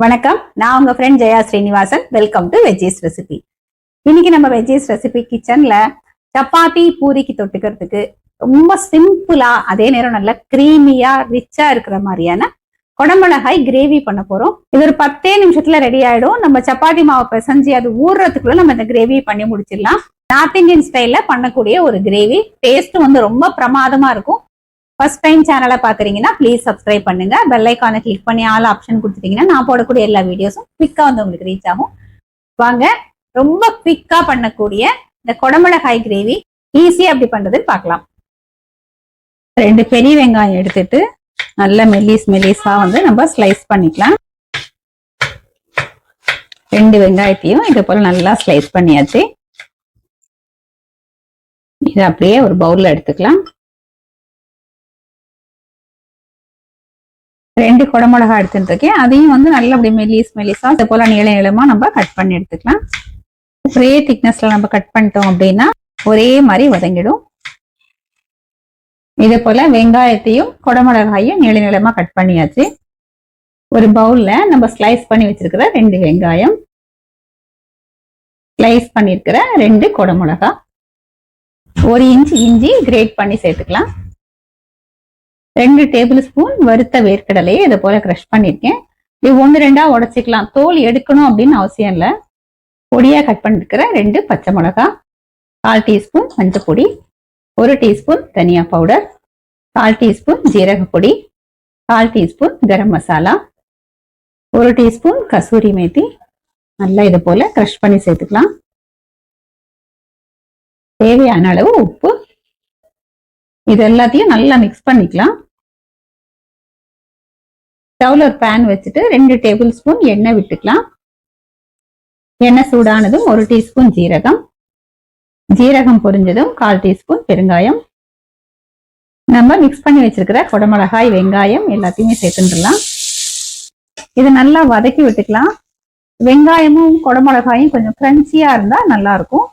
வணக்கம், நான் உங்க friend Jaya Srinivasan. Welcome to veggies recipe. இன்னைக்கு நம்ம வெஜ்ஜீஸ் ரெசிபி கிச்சன்ல சப்பாத்தி பூரிக்கு தொட்டுக்கிறதுக்கு ரொம்ப சிம்பிளா, அதே நேரம் நல்லா கிரீமியா ரிச்சா இருக்கிற மாதிரியான குடமிளகாய் கிரேவி பண்ண போறோம். இது ஒரு 10 நிமிஷத்துல ரெடி ஆயிடும். நம்ம சப்பாத்தி மாவு பிசைஞ்சு அது ஊறுறதுக்குள்ள நம்ம இந்த கிரேவி பண்ணி முடிச்சிடலாம். நார்த் இந்தியன் ஸ்டைல்ல பண்ணக்கூடிய ஒரு கிரேவி. டேஸ்ட் வந்து ரொம்ப பிரமாதமா இருக்கும். ஃபர்ஸ்ட் டைம் சேனலை பாக்குறீங்கன்னா ப்ளீஸ் சப்ஸ்கிரைப் பண்ணுங்க. பெல் ஐக்கானை கிளிக் பண்ணி ஆல் ஆப்ஷன் கொடுத்துட்டீங்கன்னா நான் போடக்கூடிய எல்லா வீடியோஸும் குவிக்கா வந்து உங்களுக்கு ரீச் ஆகும். வாங்க, ரொம்ப குவிக்கா பண்ணக்கூடிய இந்த குடமிளகாய் கிரேவி ஈஸியா எப்படி பண்றதுன்னு பார்க்கலாம். 2 பெரிய வெங்காயம் எடுத்துட்டு நல்லா மெல்லிஸா வந்து நம்ம ஸ்லைஸ் பண்ணிக்கலாம். 2 வெங்காயத்தையும் இது போல நல்லா ஸ்லைஸ் பண்ணியாச்சு. இதை அப்படியே ஒரு பவுல்ல எடுத்துக்கலாம். 2 குடமிளகாய் எடுத்துட்டு இருக்கேன். அதையும் வந்து நல்லா அப்படி மெல்லிஸா இது போல நீளமா நம்ம கட் பண்ணி எடுத்துக்கலாம். ஒரே திக்னஸ்ல நம்ம கட் பண்ணிட்டோம் அப்படின்னா ஒரே மாதிரி வதங்கிடும். இதே போல வெங்காயத்தையும் குடமிளகாயும் நீளமா கட் பண்ணியாச்சு. ஒரு பவுல்ல நம்ம ஸ்லைஸ் பண்ணி வச்சிருக்கிற 2 வெங்காயம், ஸ்லைஸ் பண்ணிருக்கிற 2 குடமிளகாய், 1 இன்ச் இஞ்சி கிரேட் பண்ணி சேர்த்துக்கலாம். 2 டேபிள் ஸ்பூன் வறுத்த வேர்க்கடலையை இதை போல கிரஷ் பண்ணிருக்கேன். இது 1-2 உடைச்சிக்கலாம். தோல் எடுக்கணும் அப்படின்னு அவசியம் இல்லை. பொடியா கட் பண்ணிருக்கிற 2 பச்சை மிளகாய், 1/4 டீஸ்பூன் மஞ்சள் பொடி, 1 டீஸ்பூன் தனியா பவுடர், 1/4 டீஸ்பூன் ஜீரக பொடி, 1/4 டீஸ்பூன் கரம் மசாலா, 1 டீஸ்பூன் கசூரி மேத்தி. நல்லா இது போல கிரஷ் பண்ணி சேர்த்துக்கலாம். தேவையான அளவு உப்பு. இது எல்லாத்தையும் நல்லா மிக்ஸ் பண்ணிக்கலாம். ஸ்டவ்ல ஒரு பேன் வச்சுட்டு 2 டேபிள் ஸ்பூன் எண்ணெய் விட்டுக்கலாம். எண்ணெய் சூடானதும் 1 டீஸ்பூன் ஜீரகம் பொரிஞ்சதும் 1/4 டீஸ்பூன் பெருங்காயம். நம்ம மிக்ஸ் பண்ணி வச்சிருக்கிற குடமிளகாய் வெங்காயம் எல்லாத்தையுமே சேர்த்துடலாம். இது நல்லா வதக்கி விட்டுக்கலாம். வெங்காயமும் குடமிளகாயும் கொஞ்சம் கிரன்ச்சியா இருந்தா நல்லா இருக்கும்.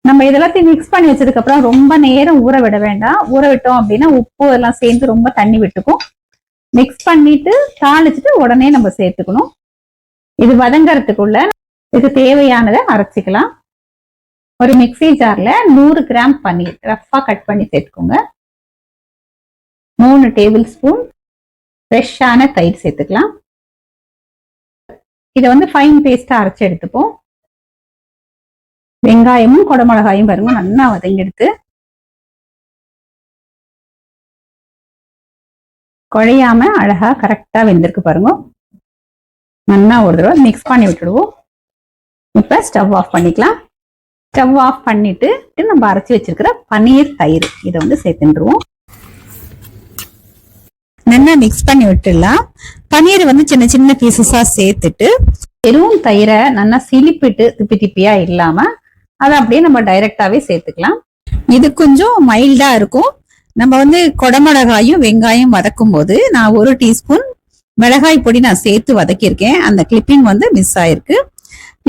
நம்ம இதெல்லாத்தையும் மிக்ஸ் பண்ணி வச்சதுக்கு அப்புறம் ரொம்ப நேரம் ஊற விட வேண்டாம். ஊற விட்டோம் அப்படின்னா உப்பு எல்லாம் சேர்ந்து ரொம்ப தண்ணி விட்டுக்கும். மிக்ஸ் பண்ணிட்டு தாளிச்சுட்டு உடனே நம்ம சேர்த்துக்கணும். இது வதங்கறதுக்குள்ள இதுக்கு தேவையானதை அரைச்சிக்கலாம். ஒரு மிக்ஸி ஜார்ல 100 கிராம் பன்னீர் ரஃபா கட் பண்ணி சேர்த்துக்கோங்க. 3 டேபிள் ஸ்பூன் ஃப்ரெஷ்ஷான தயிர் சேர்த்துக்கலாம். இதை வந்து ஃபைன் பேஸ்டா அரைச்சு எடுத்துப்போம். வெங்காயமும் குடமிளகாயும் பாருங்க நல்லா வதங்கிடுத்து. குழையாம அழகா கரெக்டா வெந்திருக்கு பாருங்க. நல்லா ஒரு தடவை மிக்ஸ் பண்ணி விட்டுடுவோம். இப்ப ஸ்டவ் ஆஃப் பண்ணிக்கலாம். ஸ்டவ் ஆஃப் பண்ணிட்டு நம்ம அரைச்சி வச்சிருக்கிற பன்னீர் தயிர் இதை வந்து சேர்த்துருவோம். நல்லா மிக்ஸ் பண்ணி விட்டுடலாம். பன்னீர் வந்து சின்ன சின்ன பீசஸா சேர்த்துட்டு வெறும் தயிரை நல்லா சிலிப்பிட்டு திப்பியா இல்லாம அதை அப்படியே நம்ம டைரக்டாவே சேர்த்துக்கலாம். இது கொஞ்சம் மைல்டா இருக்கும். நம்ம வந்து குடமிளகாயும் வெங்காயம் வதக்கும் போது நான் 1 டீஸ்பூன் மிளகாய் பொடி நான் சேர்த்து வதக்கியிருக்கேன். அந்த கிளிப்பிங் வந்து மிஸ் ஆயிருக்கு.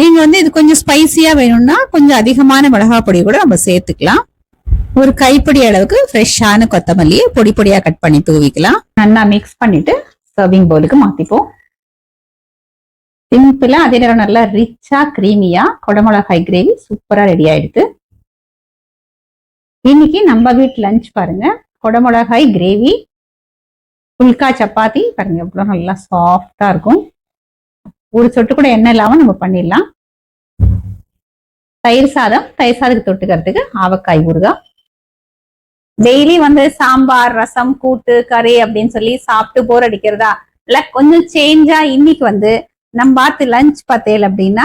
நீங்க வந்து இது கொஞ்சம் ஸ்பைசியா வேணும்னா கொஞ்சம் அதிகமான மிளகாய் பொடி கூட நம்ம சேர்த்துக்கலாம். ஒரு கைப்பிடி அளவுக்கு ஃப்ரெஷ்ஷான கொத்தமல்லியை பொடி பொடியா கட் பண்ணி தூவிக்கலாம். நல்லா மிக்ஸ் பண்ணிட்டு சர்விங் பவுலுக்கு மாத்திப்போம். சிம்பிளா அதே நேரம் நல்லா ரிச்சா கிரீமியா குடமிளகாய் கிரேவி சூப்பரா ரெடி ஆயிடுது. இன்னைக்கு நம்ம வீட்டு லஞ்ச் பாருங்க, குடமிளகாய் கிரேவி புல்கா சப்பாத்தி பாருங்க எவ்வளவு நல்லா சாஃப்டா இருக்கும். ஒரு சொட்டு கூட எண்ணெய் இல்லாம நம்ம பண்ணிடலாம். தயிர் சாதத்துக்கு தொட்டுக்கிறதுக்கு ஆவக்காய் ஊறுகாய். டெய்லி வந்து சாம்பார் ரசம் கூட்டு கறி அப்படின்னு சொல்லி சாப்பிட்டு போர் அடிக்கிறதா இல்ல, கொஞ்சம் சேஞ்சா இன்னைக்கு வந்து நம்ம பார்த்து லஞ்ச் பார்த்தேன் அப்படின்னா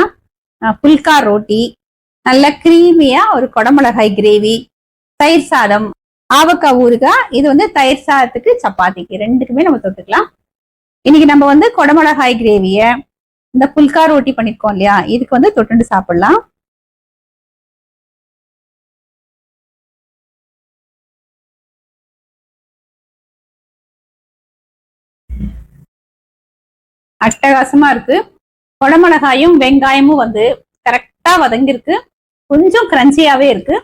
புல்கா ரோட்டி, நல்ல கிரீமியா ஒரு குடமிளகாய் கிரேவி, தயிர் சாதம், ஆவக்காய் ஊறுகாய். இது வந்து தயிர் சாதத்துக்கு சப்பாத்திக்கு 2க்குமே நம்ம தொட்டுக்கலாம். இன்னைக்கு நம்ம வந்து குடமிளகாய் கிரேவிய இந்த புல்கா ரோட்டி பண்ணிருக்கோம் இல்லையா, இதுக்கு வந்து தொட்டுண்டு சாப்பிடலாம். அட்டகாசமா இருக்கு. குடமிளகாயும் வெங்காயமும் வந்து கரெக்டா வதங்கிருக்கு. கொஞ்சம் கிரன்ச்சியாவே இருக்கு.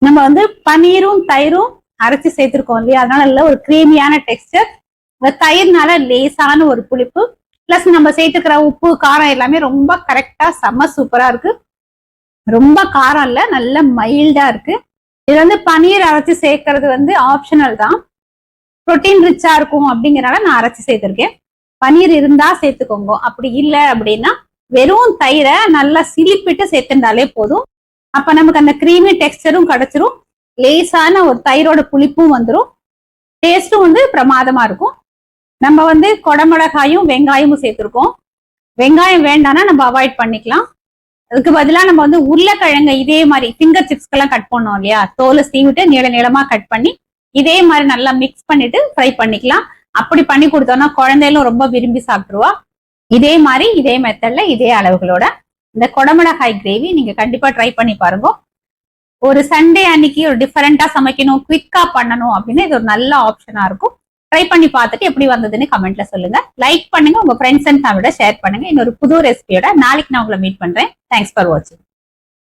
நம்ம வந்து பன்னீரும் தயிரும் அரைச்சி சேர்த்திருக்கோம் இல்லையா, அதனால ஒரு கிரீமியான டெக்ஸ்டர். தயிர்னால லேசான ஒரு புளிப்பு, பிளஸ் நம்ம சேர்த்துக்கிற உப்பு காரம் எல்லாமே ரொம்ப கரெக்டா செம்ம சூப்பரா இருக்கு. ரொம்ப காரம் இல்ல, நல்ல மைல்டா இருக்கு. இது வந்து பன்னீர் அரைச்சு சேர்க்கறது வந்து ஆப்ஷனல் தான், புரோட்டீன் ரிச்சா இருக்கும் அப்படிங்கறனால நான் அரைச்சு சேர்த்திருக்கேன். பன்னீர் இருந்தா சேர்த்துக்கோங்க, அப்படி இல்லை அப்படின்னா வெறும் தயிரை நல்லா சிலிப்பிட்டு சேர்த்துட்டாலே போதும். அப்ப நமக்கு அந்த கிரீமி டெக்ஸ்டரும் கிடைச்சிரும், லேசான ஒரு தயிரோட புளிப்பும் வந்துடும், டேஸ்டும் வந்து பிரமாதமா இருக்கும். நம்ம வந்து கொடமிளகாயும் வெங்காயமும் சேர்த்திருக்கோம். வெங்காயம் வேண்டாம்னா நம்ம அவாய்ட் பண்ணிக்கலாம். அதுக்கு பதிலா நம்ம வந்து உருளைக்கிழங்கு இதே மாதிரி ஃபிங்கர் சிப்ஸ்க்கெல்லாம் கட் பண்ணோம் இல்லையா, தோலை சீவிட்டு நீள நீளமா கட் பண்ணி இதே மாதிரி நல்லா மிக்ஸ் பண்ணிட்டு ஃப்ரை பண்ணிக்கலாம். அப்படி பண்ணி கொடுத்தோம்னா குழந்தைகளும் ரொம்ப விரும்பி சாப்பிட்டுருவா. இதே மாதிரி இதே மெத்தட்ல இதே அளவுகளோட இந்த கொடமிளகாய் கிரேவி நீங்க கண்டிப்பா ட்ரை பண்ணி பாருங்க. ஒரு சண்டே அன்னைக்கு ஒரு டிஃபரெண்டா சமைக்கணும், குவிக்கா பண்ணணும் அப்படின்னு இது ஒரு நல்ல ஆப்ஷனா இருக்கும். ட்ரை பண்ணி பார்த்துட்டு எப்படி வந்ததுன்னு கமெண்ட்ல சொல்லுங்க. லைக் பண்ணுங்க, உங்க ஃப்ரெண்ட்ஸ் அண்ட் ஃபேமிலியோட ஷேர் பண்ணுங்க. இன்னொரு புது ரெசிபியோட நாளைக்கு நான் உங்களை மீட் பண்றேன். தேங்க்ஸ் ஃபார் வாட்சிங்.